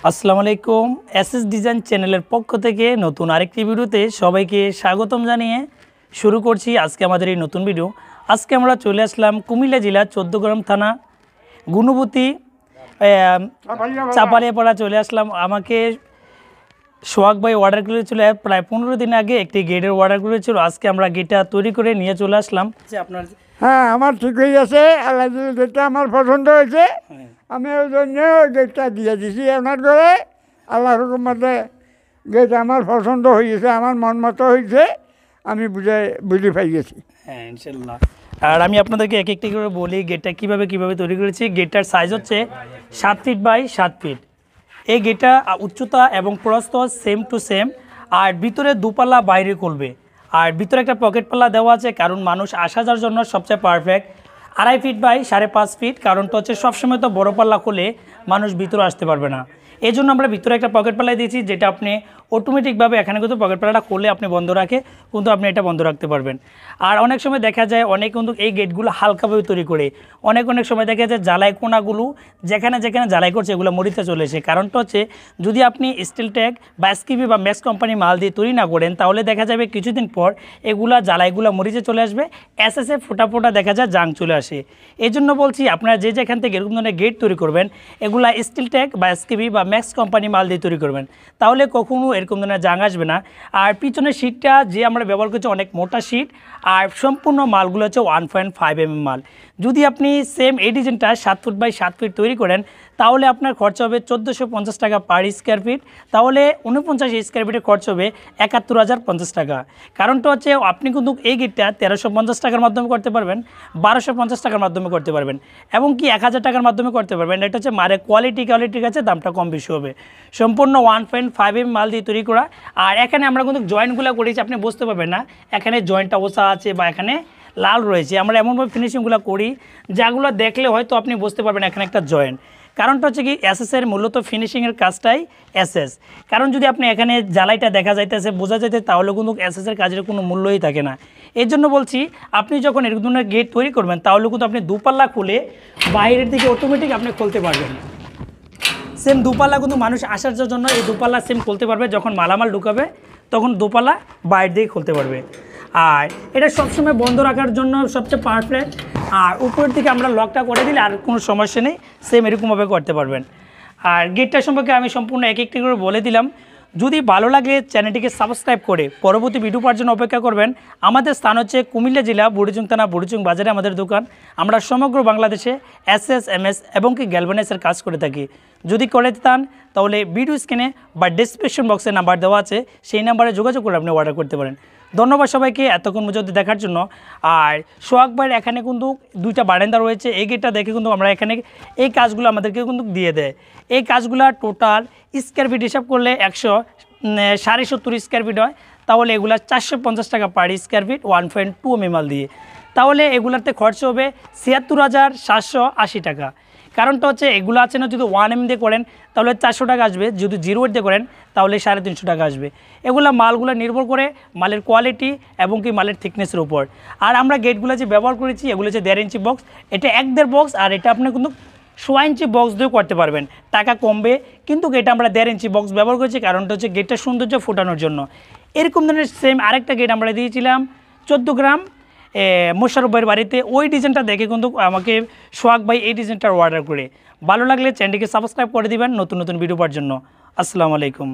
আসসালামু আলাইকুম। SS design চ্যানেলের পক্ষ থেকে নতুন আরেকটি ভিডিওতে সবাইকে স্বাগতম জানিয়ে শুরু করছি আজকে আমাদের এই নতুন ভিডিও। আজকে আমরা চলে আসলাম কুমিল্লা জেলা ১৪গ্রাম থানা গুণবতী চাপালিয়াপাড়া চলে আসলাম। আমাকে সোহাগ ভাই অর্ডার করেছিল প্রায় ১৫ দিন আগে একটি গেটের অর্ডার করেছিল। আজকে আমরা গেটটা তৈরি করে নিয়ে চলে আসলাম। আপনার হ্যাঁ, আমার ঠিক হয়ে গেছে। আল্লাহ গেটটা আমার পছন্দ হয়েছে, আমি ওই জন্য ওই গেটটা দিয়ে দিছি ওনার ঘরে। আল্লাহর হুকুমতে গেট আমার পছন্দ হয়েছে, আমার মন মতো হয়েছে, আমি বুঝে পাই গেছি। হ্যাঁ, ইনশাল্লাহ। আর আমি আপনাদেরকে এক একটি করে বলি গেটটা কীভাবে তৈরি করেছি। গেটটার সাইজ হচ্ছে 7 ফিট বাই 7 ফিট। এই গেটটা উচ্চতা এবং প্রস্থ সেম টু সেম। আর ভিতরে দুপাল্লা বাইরে খুলবে, আর ভিতরে একটা পকেট পাল্লা দেওয়া আছে, কারণ মানুষ আসা যাওয়ার জন্য সবচেয়ে পারফেক্ট। 2.5 ফিট বাই 5.5 ফিট, কারণটা হচ্ছে সবসময় তো বড় পাল্লা খুলে মানুষ ভিতরে আসতে পারবে না। এই জন্য আমরা ভিতরে একটা পকেট পাল্লা দিয়েছি, যেটা আপনি অটোমেটিকভাবে এখানে কিন্তু পকেট পাল্লাটা খুলে আপনি বন্ধ রাখে কিন্তু আপনি এটা বন্ধ রাখতে পারবেন। আর অনেক সময় দেখা যায় অনেক কিন্তু এই গেটগুলো হালকাভাবে তৈরি করে, অনেক সময় দেখা যায় জ্বালাই কোনাগুলো যেখানে জ্বালাই করছে এগুলো মরিতে চলে এসে। কারণটা হচ্ছে যদি আপনি স্টিল ট্যাগ বা এসকিবি বা ম্যাক্স কোম্পানি মাল দিয়ে তৈরি না করেন, তাহলে দেখা যাবে কিছুদিন পর এগুলা জ্বালাইগুলো মরিচে চলে আসবে, এসএসএ ফোটা দেখা যায় জাং চলে আসে। এই জন্য বলছি আপনারা যেখান থেকে এরকম ধরনের গেট তৈরি করবেন, এগুলা স্টিল ট্যাগ বা এসকিবি বা ম্যাক্স কোম্পানি মাল দিয়ে তৈরি করবেন, তাহলে কখনো এরকম ধরনের জাং আসবে না। আর পিছনের শীটটা যে আমরা ব্যবহার করছি অনেক মোটা শীট, আর সম্পূর্ণ মালগুলো হচ্ছে 1.5 mm মাল। যদি আপনি সেম এই ডিজাইনটা 7 ফুট বাই 7 ফিট তৈরি করেন, তাহলে আপনার খরচ হবে 1450 টাকা পার স্কোয়ার ফিট। তাহলে 49 স্কোয়ার ফিটে খরচ হবে 71,050 টাকা। কারণটা হচ্ছে আপনি কিন্তু এই গেটটা 1350 টাকার মাধ্যমে করতে পারবেন, 1250 টাকার মাধ্যমে করতে পারবেন, এবং কি 1000 টাকার মাধ্যমে করতে পারবেন। এটা হচ্ছে মারের কোয়ালিটির কাছে দামটা কম বেশি হবে। সম্পূর্ণ 1.5 mm মাল দিয়ে তৈরি করা। আর এখানে আমরা কিন্তু জয়েন্টগুলো করেছি, আপনি বুঝতে পারবেন না এখানে জয়েন্টটা ওসা আছে বা এখানে লাল রয়েছে। আমরা এমনভাবে ফিনিশিংগুলো করি যেগুলো দেখলে হয়তো আপনি বুঝতে পারবেন এখানে একটা জয়েন্ট। কারণটা হচ্ছে কি এসএসের মূলত ফিনিশিংয়ের কাজটাই এসএস। কারণ যদি আপনি এখানে জ্বালাইটা দেখা যাইতেছে বোঝা যাইতে, তাহলে কিন্তু এসএসের কাজের কোনো মূল্যই থাকে না। এর জন্য বলছি আপনি যখন এরকম ধরনের গেট তৈরি করবেন, তাহলে কিন্তু আপনি দুপাল্লা খুলে বাইরের দিকে অটোমেটিক আপনি খুলতে পারবেন। সেম দুপাল্লা কিন্তু মানুষ আসার জন্য এই দুপাল্লা সেম খুলতে পারবে, যখন মালামাল ঢুকাবে তখন দুপাল্লা বাইরে দিয়ে খুলতে পারবে। আর এটা সবসময় বন্ধ রাখার জন্য সবচেয়ে পারফেক্ট। আর উপরের দিকে আমরা লকটা করে দিলে আর কোনো সমস্যা নেই, সেম এরকমভাবে করতে পারবেন। আর গেটটা সম্পর্কে আমি সম্পূর্ণ এক একটি করে বলে দিলাম। যদি ভালো লাগে চ্যানেলটিকে সাবস্ক্রাইব করে পরবর্তী ভিডিও পাওয়ার জন্য অপেক্ষা করবেন। আমাদের স্থান হচ্ছে কুমিল্লা জেলা বুড়িচুং থানা বুড়িচুং বাজারে আমাদের দোকান। আমরা সমগ্র বাংলাদেশে এসএস এমএস এবং কি গ্যালভানাইজের কাজ করে থাকি। যদি করে চান তাহলে ভিডিও স্ক্রিনে বা ডেসক্রিপশন বক্সে নাম্বার দেওয়া আছে, সেই নাম্বারে যোগাযোগ করে আপনি অর্ডার করতে পারেন। ধন্যবাদ সবাইকে এতক্ষণ পর্যন্ত দেখার জন্য। আর সোহাগ ভাইয়ের এখানে কিন্তু 2টা বারান্দা রয়েছে। এই গেটটা দেখে কিন্তু আমরা এখানে এই কাজগুলো আমাদেরকে কিন্তু দিয়ে দেয়। এই কাজগুলো টোটাল স্কোয়ার ফিট হিসাব করলে 170 স্কোয়ার ফিট হয়। তাহলে এগুলা 450 টাকা পার স্কোয়ার ফিট 1.2 mm মাল দিয়ে। তাহলে এগুলাতে খরচ হবে 76,780 টাকা। কারণটা হচ্ছে এগুলো আছে না, যদি 1 mm দিয়ে করেন তাহলে 400 টাকা আসবে, যদি 0 দিয়ে করেন তাহলে 350 টাকা আসবে। এগুলো মালগুলো নির্ভর করে মালের কোয়ালিটি এবং কি মালের থিকনেসের উপর। আর আমরা গেটগুলো যে ব্যবহার করেছি এগুলো হচ্ছে 1.5 ইঞ্চি বক্স, এটা 1.5 বক্স, আর এটা আপনি কিন্তু 1.5 ইঞ্চি বক্স দিয়েও করতে পারবেন, টাকা কমবে। কিন্তু এটা আমরা 1.5 ইঞ্চি বক্স ব্যবহার করেছি, কারণটা হচ্ছে গেটটা সৌন্দর্য ফোটানোর জন্য। এরকম ধরনের সেম আরেকটা গেট আমরা দিয়েছিলাম 14 গ্রাম মোশারফ ভাইয়ের বাড়িতে। ওই ডিজাইনটা দেখে কিন্তু আমাকে সোহাগ ভাই এই ডিজাইনটার অর্ডার করে। ভালো লাগলে চ্যানেলটিকে সাবস্ক্রাইব করে দিবেন নতুন ভিডিও পাওয়ার জন্য। আসসালামু আলাইকুম।